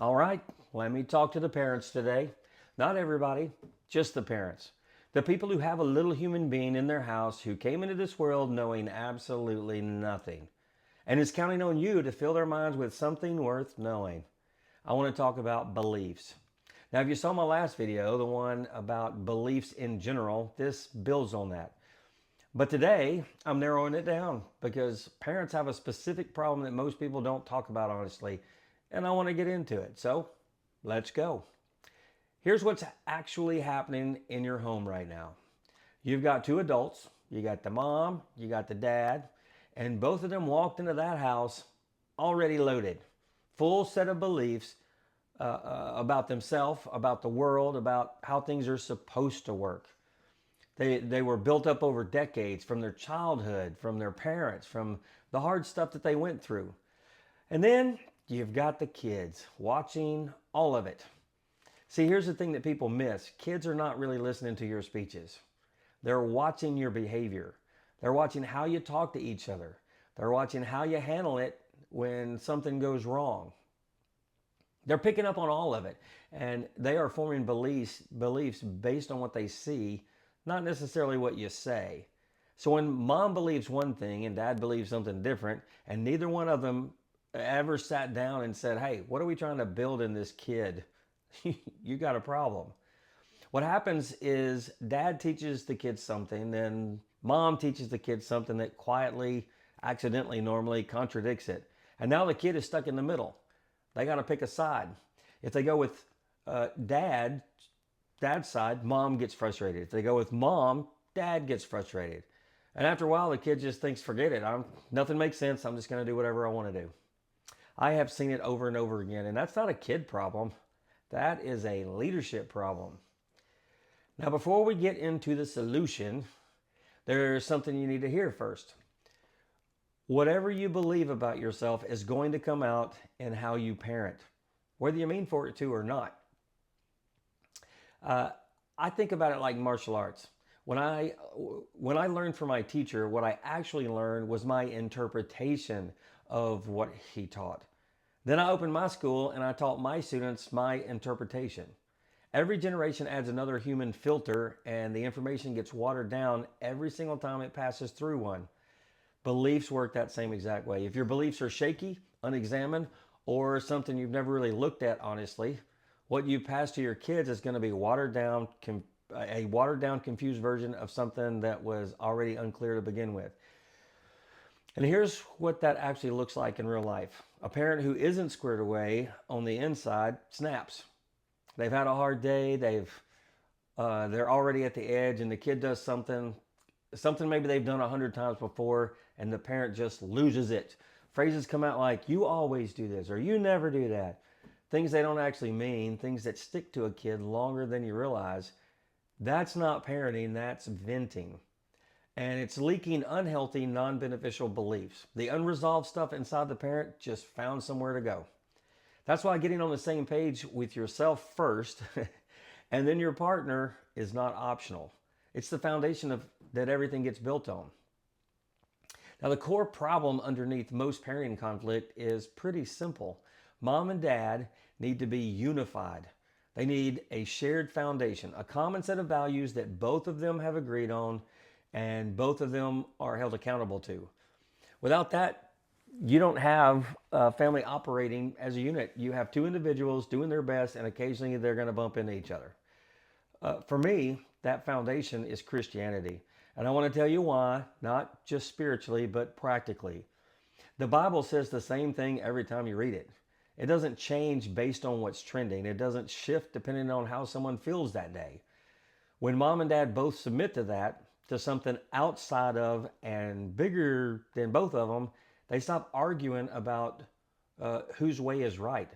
All right, let me talk to the parents today. Not everybody, just the parents. The people who have a little human being in their house who came into this world knowing absolutely nothing and is counting on you to fill their minds with something worth knowing. I want to talk about beliefs. Now, if you saw my last video, the one about beliefs in general, this builds on that. But today, I'm narrowing it down because parents have a specific problem that most people don't talk about honestly, and I want to get into it. So, let's go. Here's what's actually happening in your home right now. You've got two adults, you got the mom, you got the dad, and both of them walked into that house already loaded. Full set of beliefs about themselves, about the world, about how things are supposed to work. They were built up over decades from their childhood, from their parents, from the hard stuff that they went through. And then you've got the kids watching all of it. See, here's the thing that people miss kids are not really listening to your speeches, they're watching your behavior, they're watching how you talk to each other, they're watching how you handle it when something goes wrong. They're picking up on all of it, and they are forming beliefs based on what they see, not necessarily what you say. So when mom believes one thing and dad believes something different, and neither one of them ever sat down and said, hey, what are we trying to build in this kid? You got a problem. What happens is dad teaches the kids something, then mom teaches the kids something that quietly, accidentally, normally contradicts it. And now the kid is stuck in the middle. They got to pick a side. If they go with dad's side, mom gets frustrated. If they go with mom, dad gets frustrated. And after a while, the kid just thinks, forget it. Nothing makes sense. I'm just going to do whatever I want to do. I have seen it over and over again. And that's not a kid problem. That is a leadership problem. Now, before we get into the solution, there's something you need to hear first. Whatever you believe about yourself is going to come out in how you parent, whether you mean for it to or not. Uh, I think about it like martial arts. When I learned from my teacher, what I actually learned was my interpretation of what he taught. Then I opened my school and I taught my students my interpretation. Every generation adds another human filter, and the information gets watered down every single time it passes through one. Beliefs work that same exact way. If your beliefs are shaky, unexamined, or something you've never really looked at honestly, what you pass to your kids is going to be a watered down, confused version of something that was already unclear to begin with. And here's what that actually looks like in real life. A parent who isn't squared away on the inside snaps. They've had a hard day. They're already at the edge, and the kid does something maybe they've done 100 times before, and the parent just loses it. Phrases come out like, you always do this, or you never do that. Things they don't actually mean, things that stick to a kid longer than you realize. That's not parenting, that's venting. And it's leaking unhealthy, non beneficial beliefs. The unresolved stuff inside the parent just found somewhere to go. That's why getting on the same page with yourself first and then your partner is not optional. It's the foundation of that everything gets built on. Now, the core problem underneath most parenting conflict is pretty simple. Mom and dad need to be unified. They need a shared foundation, a common set of values that both of them have agreed on and both of them are held accountable to. Without that, you don't have a family operating as a unit. You have two individuals doing their best, and occasionally they're going to bump into each other. For me, that foundation is Christianity. And I want to tell you why, not just spiritually, but practically. The Bible says the same thing every time you read it. It doesn't change based on what's trending, it doesn't shift depending on how someone feels that day. When mom and dad both submit to that, to something outside of and bigger than both of them, they stop arguing about whose way is right.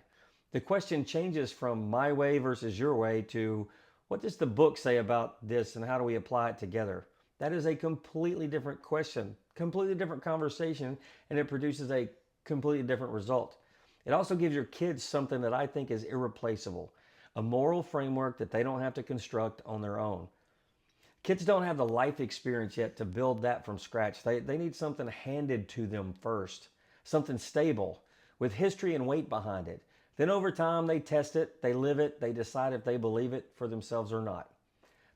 The question changes from my way versus your way to what does the book say about this and how do we apply it together? That is a completely different question, completely different conversation, and it produces a completely different result. It also gives your kids something that I think is irreplaceable, a moral framework that they don't have to construct on their own. Kids don't have the life experience yet to build that from scratch. They need something handed to them first, something stable with history and weight behind it. Then over time, they test it, they live it, they decide if they believe it for themselves or not.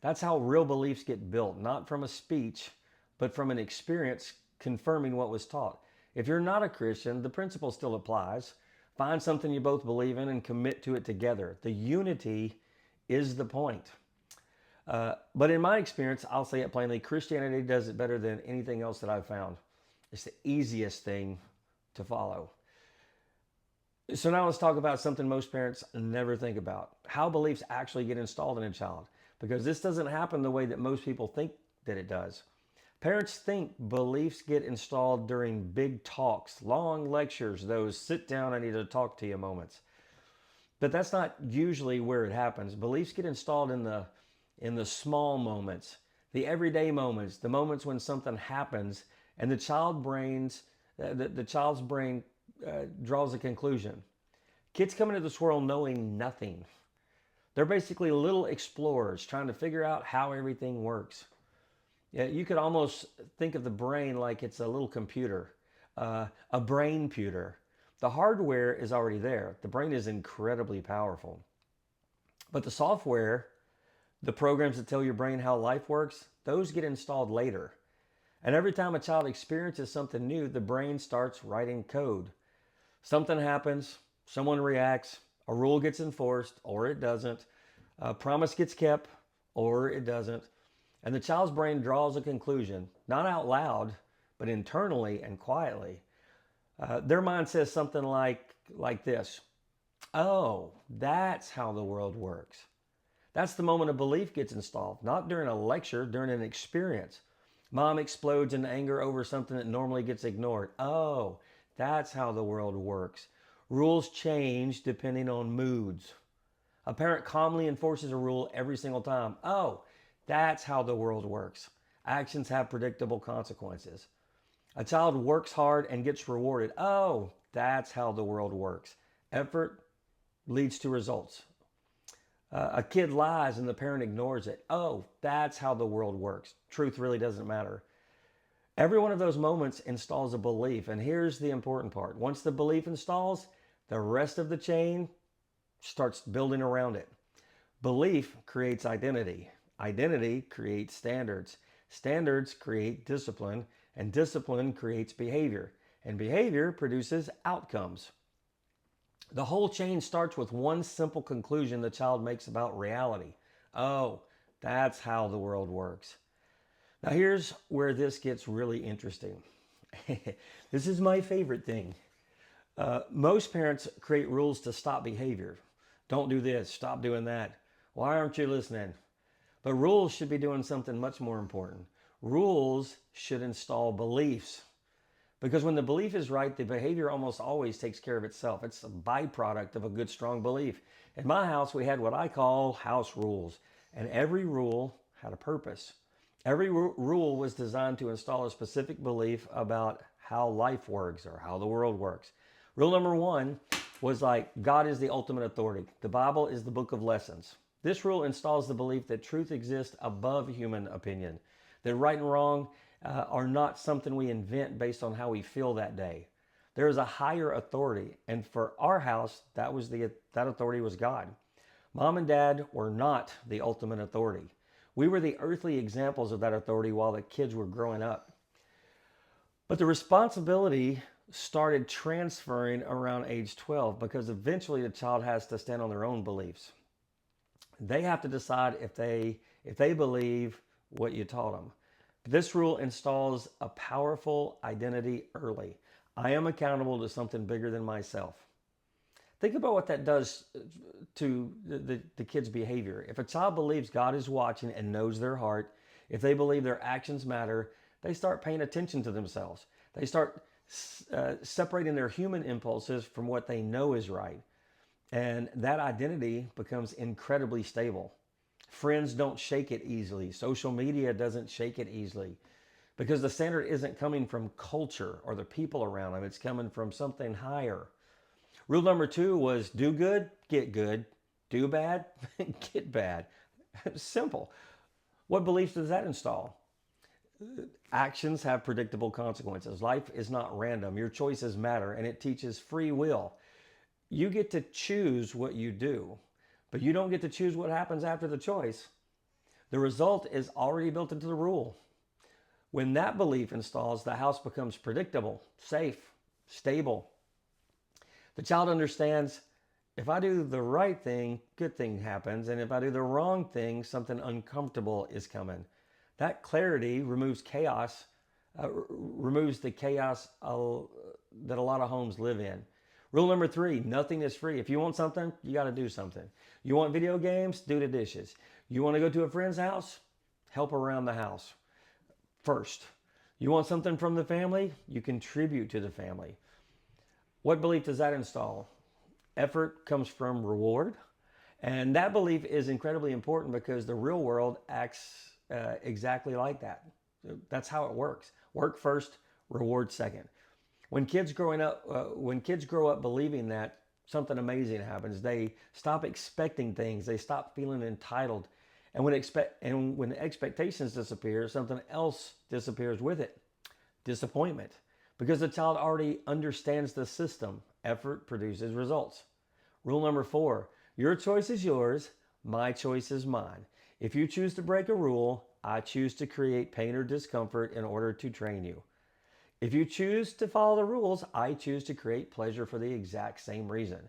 That's how real beliefs get built, not from a speech, but from an experience confirming what was taught. If you're not a Christian, the principle still applies. Find something you both believe in and commit to it together. The unity is the point. But in my experience, I'll say it plainly, Christianity does it better than anything else that I've found. It's the easiest thing to follow. So now let's talk about something most parents never think about. How beliefs actually get installed in a child. Because this doesn't happen the way that most people think that it does. Parents think beliefs get installed during big talks, long lectures, those sit down, I need to talk to you moments. But that's not usually where it happens. Beliefs get installed in the small moments, the everyday moments, the moments when something happens and the child's brain draws a conclusion. Kids come into this world knowing nothing. They're basically little explorers trying to figure out how everything works. Yeah, you could almost think of the brain like it's a little computer, a brain pewter. The hardware is already there. The brain is incredibly powerful. But the software, the programs that tell your brain how life works, those get installed later. And every time a child experiences something new, the brain starts writing code. Something happens, someone reacts, a rule gets enforced or it doesn't, a promise gets kept or it doesn't, and the child's brain draws a conclusion, not out loud, but internally and quietly. Their mind says something like this: oh, that's how the world works. That's the moment a belief gets installed, not during a lecture, during an experience. Mom explodes in anger over something that normally gets ignored. Oh, that's how the world works. Rules change depending on moods. A parent calmly enforces a rule every single time. Oh, that's how the world works. Actions have predictable consequences. A child works hard and gets rewarded. Oh, that's how the world works. Effort leads to results. A kid lies and the parent ignores it. Oh, that's how the world works. Truth really doesn't matter. Every one of those moments installs a belief. And here's the important part. Once the belief installs, the rest of the chain starts building around it. Belief creates identity. Identity creates standards. Standards create discipline. And discipline creates behavior. And behavior produces outcomes. The whole chain starts with one simple conclusion the child makes about reality. Oh, that's how the world works. Now here's where this gets really interesting. This is my favorite thing. Most parents create rules to stop behavior. Don't do this, stop doing that. Why aren't you listening? But rules should be doing something much more important. Rules should install beliefs. Because when the belief is right, the behavior almost always takes care of itself. It's a byproduct of a good, strong belief. In my house, we had what I call house rules. And every rule had a purpose. Every rule was designed to install a specific belief about how life works or how the world works. Rule number one was like, God is the ultimate authority. The Bible is the book of lessons. This rule installs the belief that truth exists above human opinion, that right and wrong are not something we invent based on how we feel that day. There is a higher authority, and for our house, that authority was God. Mom and Dad were not the ultimate authority. We were the earthly examples of that authority while the kids were growing up. But the responsibility started transferring around age 12 because eventually the child has to stand on their own beliefs. They have to decide if they believe what you taught them. This rule installs a powerful identity early. I am accountable to something bigger than myself. Think about what that does to the kid's behavior. If a child believes God is watching and knows their heart, if they believe their actions matter, they start paying attention to themselves. They start separating their human impulses from what they know is right. And that identity becomes incredibly stable. Friends don't shake it easily. Social media doesn't shake it easily because the standard isn't coming from culture or the people around them. It's coming from something higher. Rule number two was do good, get good. Do bad, get bad. Simple. What beliefs does that install? Actions have predictable consequences. Life is not random. Your choices matter, and it teaches free will. You get to choose what you do, but you don't get to choose what happens after the choice. The result is already built into the rule. When that belief installs, the house becomes predictable, safe, stable. The child understands if I do the right thing, good thing happens, and if I do the wrong thing, something uncomfortable is coming. That clarity removes the chaos that a lot of homes live in. Rule number 3, nothing is free. If you want something, you got to do something. You want video games? Do the dishes. You want to go to a friend's house? Help around the house first. You want something from the family? You contribute to the family. What belief does that install? Effort comes from reward. And that belief is incredibly important because the real world acts exactly like that. That's how it works. Work first, reward second. When kids grow up believing that, something amazing happens. They stop expecting things. They stop feeling entitled. And when expectations disappear, something else disappears with it. Disappointment. Because the child already understands the system. Effort produces results. Rule number 4, your choice is yours, my choice is mine. If you choose to break a rule, I choose to create pain or discomfort in order to train you. If you choose to follow the rules, I choose to create pleasure for the exact same reason.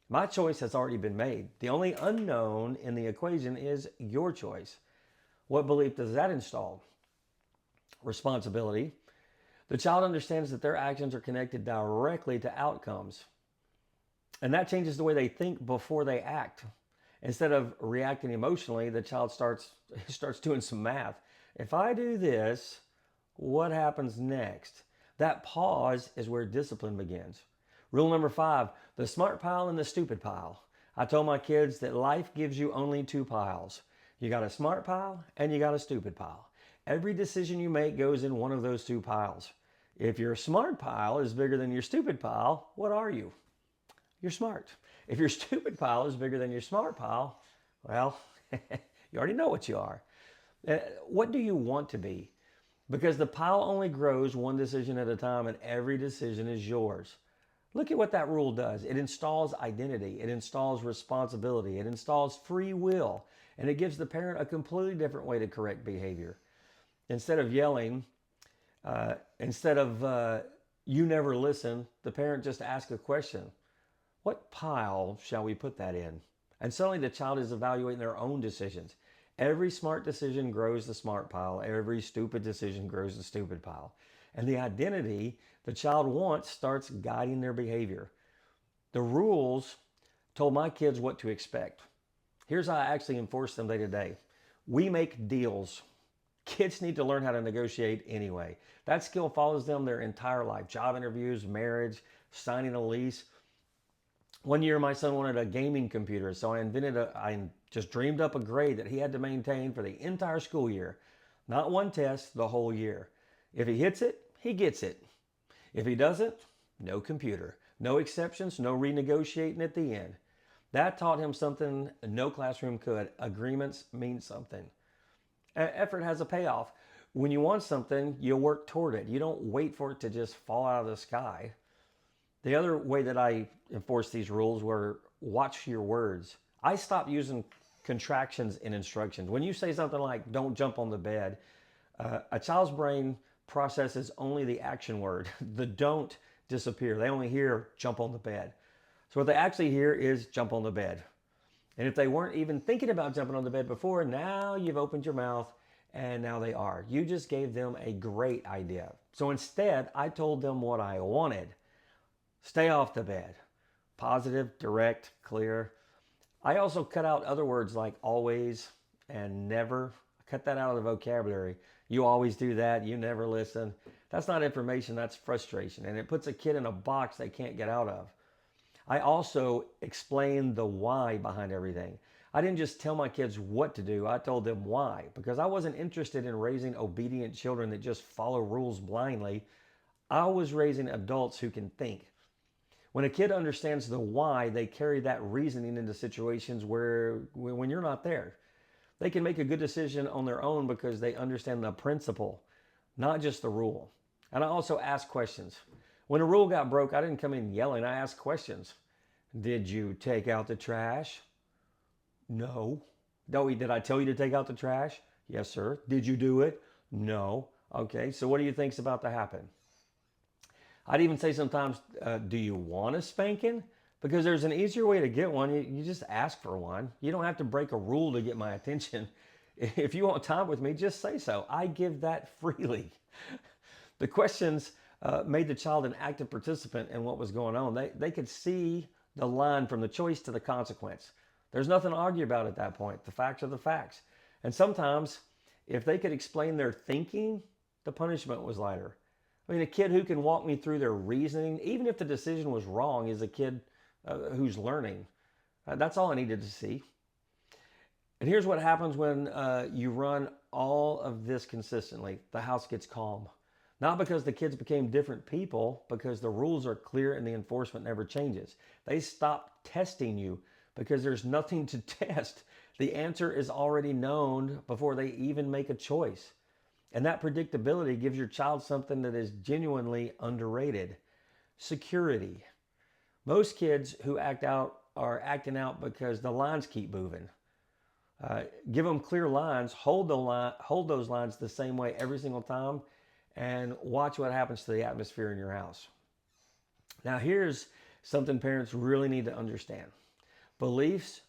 My choice has already been made. The only unknown in the equation is your choice. What belief does that install? Responsibility. The child understands that their actions are connected directly to outcomes. And that changes the way they think before they act. Instead of reacting emotionally, the child starts doing some math. If I do this, what happens next? That pause is where discipline begins. Rule number 5, the smart pile and the stupid pile. I told my kids that life gives you only 2 piles. You got a smart pile and you got a stupid pile. Every decision you make goes in one of those 2 piles. If your smart pile is bigger than your stupid pile, what are you? You're smart. If your stupid pile is bigger than your smart pile, well, you already know what you are. What do you want to be? Because the pile only grows one decision at a time and every decision is yours. Look at what that rule does. It installs identity. It installs responsibility. It installs free will. And it gives the parent a completely different way to correct behavior. Instead of yelling, instead of you never listen, the parent just asks a question. What pile shall we put that in? And suddenly the child is evaluating their own decisions. Every smart decision grows the smart pile. Every stupid decision grows the stupid pile. And the identity the child wants starts guiding their behavior. The rules told my kids what to expect. Here's how I actually enforce them day to day. We make deals. Kids need to learn how to negotiate anyway. That skill follows them their entire life. Job interviews, marriage, signing a lease. One year my son wanted a gaming computer, so I just dreamed up a grade that he had to maintain for the entire school year. Not one test, the whole year. If he hits it, he gets it. If he doesn't, no computer. No exceptions, no renegotiating at the end. That taught him something no classroom could. Agreements mean something. Effort has a payoff. When you want something, you work toward it. You don't wait for it to just fall out of the sky. The other way that I enforce these rules were watch your words. I stopped using contractions in instructions. When you say something like, don't jump on the bed, a child's brain processes only the action word. The don't disappear. They only hear jump on the bed. So what they actually hear is jump on the bed. And if they weren't even thinking about jumping on the bed before, now you've opened your mouth and now they are. You just gave them a great idea. So instead, I told them what I wanted. Stay off the bed. Positive, direct, clear. I also cut out other words like always and never. I cut that out of the vocabulary. You always do that. You never listen. That's not information. That's frustration. And it puts a kid in a box they can't get out of. I also explained the why behind everything. I didn't just tell my kids what to do. I told them why. Because I wasn't interested in raising obedient children that just follow rules blindly. I was raising adults who can think. When a kid understands the why, they carry that reasoning into situations where when you're not there. They can make a good decision on their own because they understand the principle, not just the rule. And I also ask questions. When a rule got broke, I didn't come in yelling. I asked questions. Did you take out the trash? No. No, did I tell you to take out the trash? Yes, sir. Did you do it? No. Okay, so what do you think's about to happen? I'd even say sometimes, do you want a spanking? Because there's an easier way to get one. You just ask for one. You don't have to break a rule to get my attention. If you want time with me, just say so. I give that freely. The questions made the child an active participant in what was going on. They could see the line from the choice to the consequence. There's nothing to argue about at that point. The facts are the facts. And sometimes, if they could explain their thinking, the punishment was lighter. I mean, a kid who can walk me through their reasoning, even if the decision was wrong, is a kid who's learning. That's all I needed to see. And here's what happens when you run all of this consistently. The house gets calm. Not because the kids became different people, because the rules are clear and the enforcement never changes. They stop testing you because there's nothing to test. The answer is already known before they even make a choice. And that predictability gives your child something that is genuinely underrated: security. Most kids who act out are acting out because the lines keep moving. Give them clear lines, hold those lines the same way every single time, and watch what happens to the atmosphere in your house. Now, here's something parents really need to understand: beliefs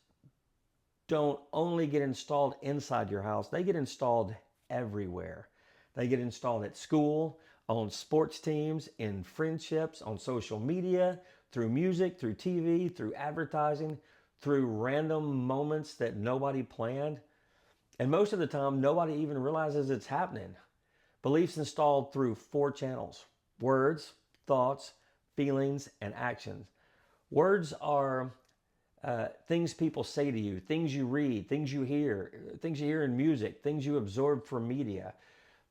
don't only get installed inside your house, they get installed everywhere. They get installed at school, on sports teams, in friendships, on social media, through music, through TV, through advertising, through random moments that nobody planned. And most of the time, nobody even realizes it's happening. Beliefs installed through four channels: words, thoughts, feelings, and actions. Words are things people say to you, things you read, things you hear in music, things you absorb from media.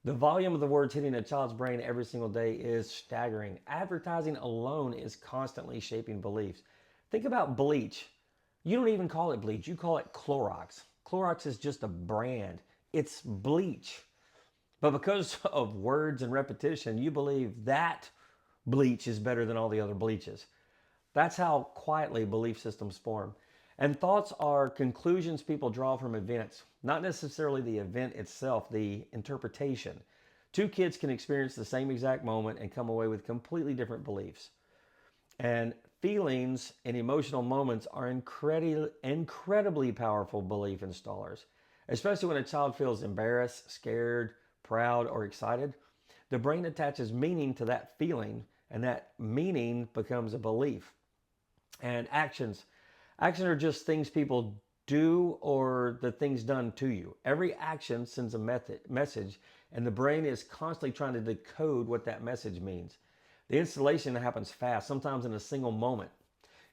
The volume of the words hitting a child's brain every single day is staggering. Advertising alone is constantly shaping beliefs. Think about bleach. You don't even call it bleach, you call it Clorox. Clorox is just a brand, it's bleach. But because of words and repetition, you believe that bleach is better than all the other bleaches. That's how quietly belief systems form. And thoughts are conclusions people draw from events, not necessarily the event itself, the interpretation. Two kids can experience the same exact moment and come away with completely different beliefs. And feelings and emotional moments are incredibly powerful belief installers, especially when a child feels embarrassed, scared, proud, or excited. The brain attaches meaning to that feeling, and that meaning becomes a belief. And actions are just things people do or the things done to you. Every action sends a message, and the brain is constantly trying to decode what that message means. The installation happens fast, sometimes in a single moment.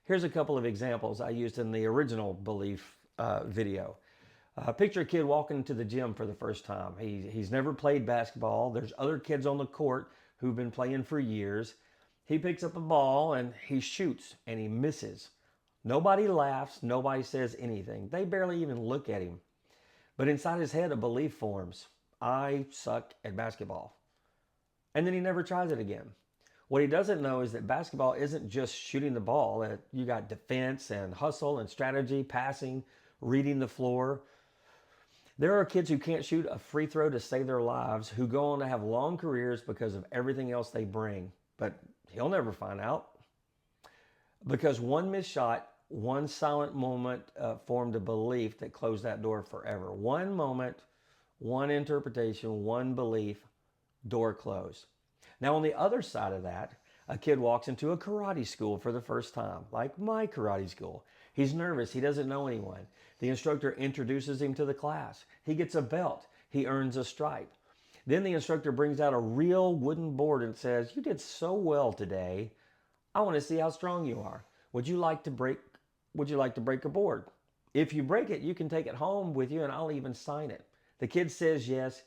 Here's a couple of examples I used in the original belief video. Picture a kid walking to the gym for the first time. He's never played basketball. There's other kids on the court who've been playing for years. He picks up a ball and he shoots and he misses. Nobody laughs, nobody says anything. They barely even look at him. But inside his head, a belief forms: I suck at basketball. And then he never tries it again. What he doesn't know is that basketball isn't just shooting the ball. You got defense and hustle and strategy, passing, reading the floor. There are kids who can't shoot a free throw to save their lives, who go on to have long careers because of everything else they bring. But he'll never find out. Because one missed shot, one silent moment formed a belief that closed that door forever. One moment, one interpretation, one belief, door closed. Now, on the other side of that, a kid walks into a karate school for the first time, like my karate school. He's nervous. He doesn't know anyone. The instructor introduces him to the class. He gets a belt. He earns a stripe. Then the instructor brings out a real wooden board and says, "You did so well today. I want to see how strong you are. Would you like to break a board? If you break it, you can take it home with you and I'll even sign it." The kid says yes.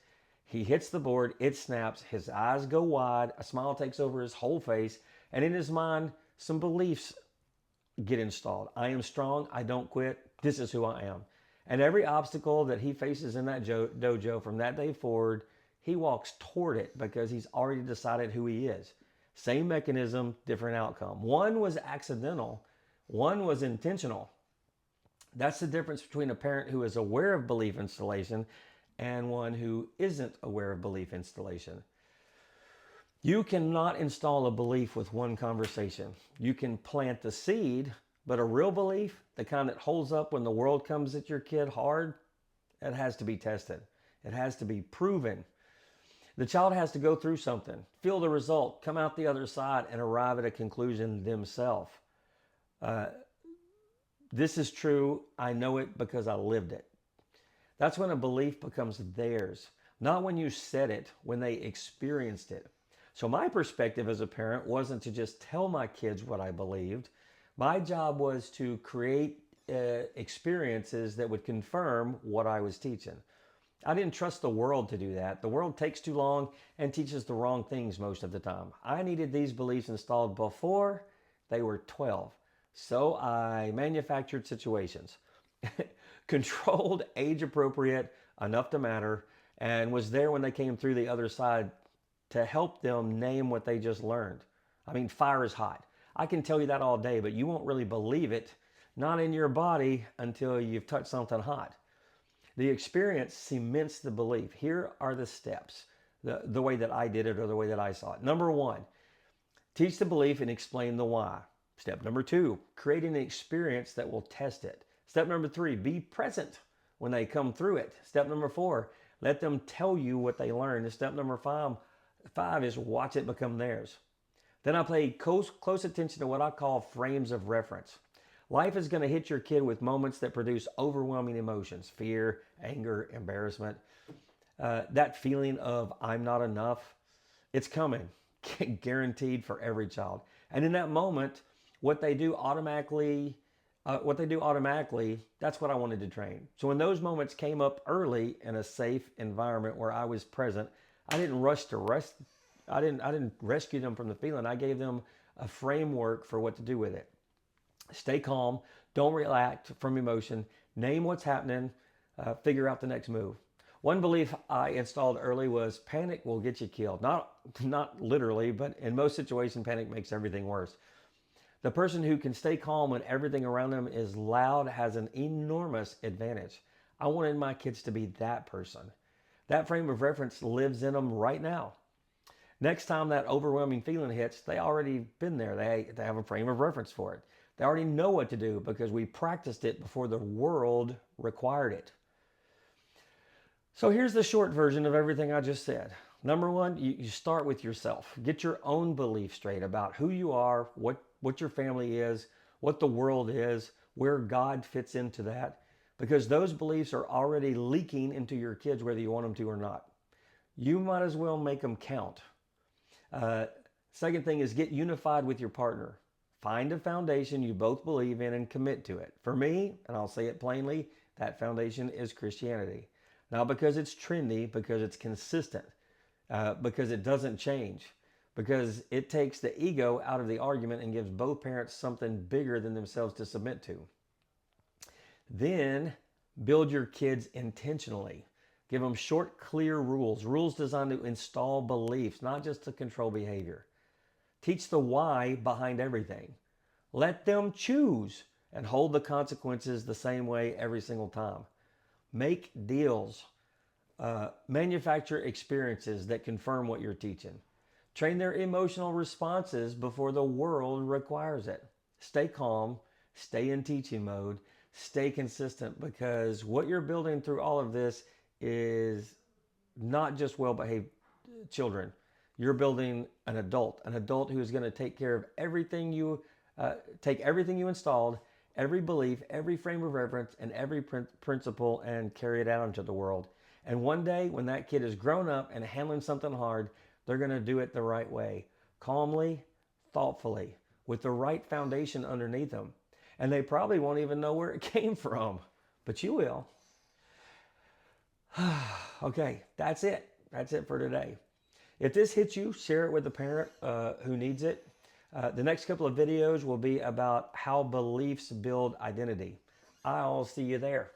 He hits the board, it snaps, his eyes go wide, a smile takes over his whole face, and in his mind, some beliefs get installed. I am strong, I don't quit, this is who I am. And every obstacle that he faces in that dojo from that day forward, he walks toward it because he's already decided who he is. Same mechanism, different outcome. One was accidental, One was intentional. That's the difference between a parent who is aware of belief installation and one who isn't aware of belief installation. You cannot install a belief with one conversation. You can plant the seed, but a real belief, the kind that holds up when the world comes at your kid hard, it has to be tested. It has to be proven. The child has to go through something, feel the result, come out the other side, and arrive at a conclusion themselves. Uh, this is true. I know it because I lived it. That's when a belief becomes theirs, not when you said it, when they experienced it. So, my perspective as a parent wasn't to just tell my kids what I believed. My job was to create experiences that would confirm what I was teaching. I didn't trust the world to do that. The world takes too long and teaches the wrong things most of the time. I needed these beliefs installed before they were 12. So I manufactured situations, controlled, age appropriate, enough to matter, and was there when they came through the other side to help them name what they just learned. I mean, fire is hot. I can tell you that all day, but you won't really believe it, not in your body, until you've touched something hot. The experience cements the belief. Here are the steps, the way that I did it or the way that I saw it. Number one, teach the belief and explain the why. Step number two, create an experience that will test it. Step number three, be present when they come through it. Step number four, let them tell you what they learned. And step number five is watch it become theirs. Then I pay close attention to what I call frames of reference. Life is going to hit your kid with moments that produce overwhelming emotions, fear, anger, embarrassment. That feeling of I'm not enough, it's coming, guaranteed for every child. And in that moment, what they do automatically, that's what I wanted to train. So when those moments came up early in a safe environment where I was present, I didn't rush to rest. I didn't rescue them from the feeling. I gave them a framework for what to do with it. Stay calm. Don't react from emotion. Name what's happening. Figure out the next move. One belief I installed early was panic will get you killed. Not literally, but in most situations, panic makes everything worse. The person who can stay calm when everything around them is loud has an enormous advantage. I wanted my kids to be that person. That frame of reference lives in them right now. Next time that overwhelming feeling hits, they already been there. They have a frame of reference for it. They already know what to do because we practiced it before the world required it. So here's the short version of everything I just said. Number one, you start with yourself. Get your own belief straight about who you are, what your family is, what the world is, where God fits into that, because those beliefs are already leaking into your kids whether you want them to or not. You might as well make them count. Second thing is get unified with your partner. Find a foundation you both believe in and commit to it. For me, and I'll say it plainly, that foundation is Christianity. Not because it's trendy, because it's consistent, because it doesn't change, because it takes the ego out of the argument and gives both parents something bigger than themselves to submit to. Then build your kids intentionally. Give them short, clear rules designed to install beliefs, not just to control behavior. Teach the why behind everything. Let them choose and hold the consequences the same way every single time. Make deals. Manufacture experiences that confirm what you're teaching. Train their emotional responses before the world requires it. Stay calm. Stay in teaching mode. Stay consistent, because what you're building through all of this is not just well-behaved children. You're building an adult who is going to take care of everything take everything you installed, every belief, every frame of reference, and every principle, and carry it out into the world. And one day, when that kid is grown up and handling something hard, they're going to do it the right way, calmly, thoughtfully, with the right foundation underneath them. And they probably won't even know where it came from, but you will. Okay, that's it. That's it for today. If this hits you, share it with a parent who needs it. The next couple of videos will be about how beliefs build identity. I'll see you there.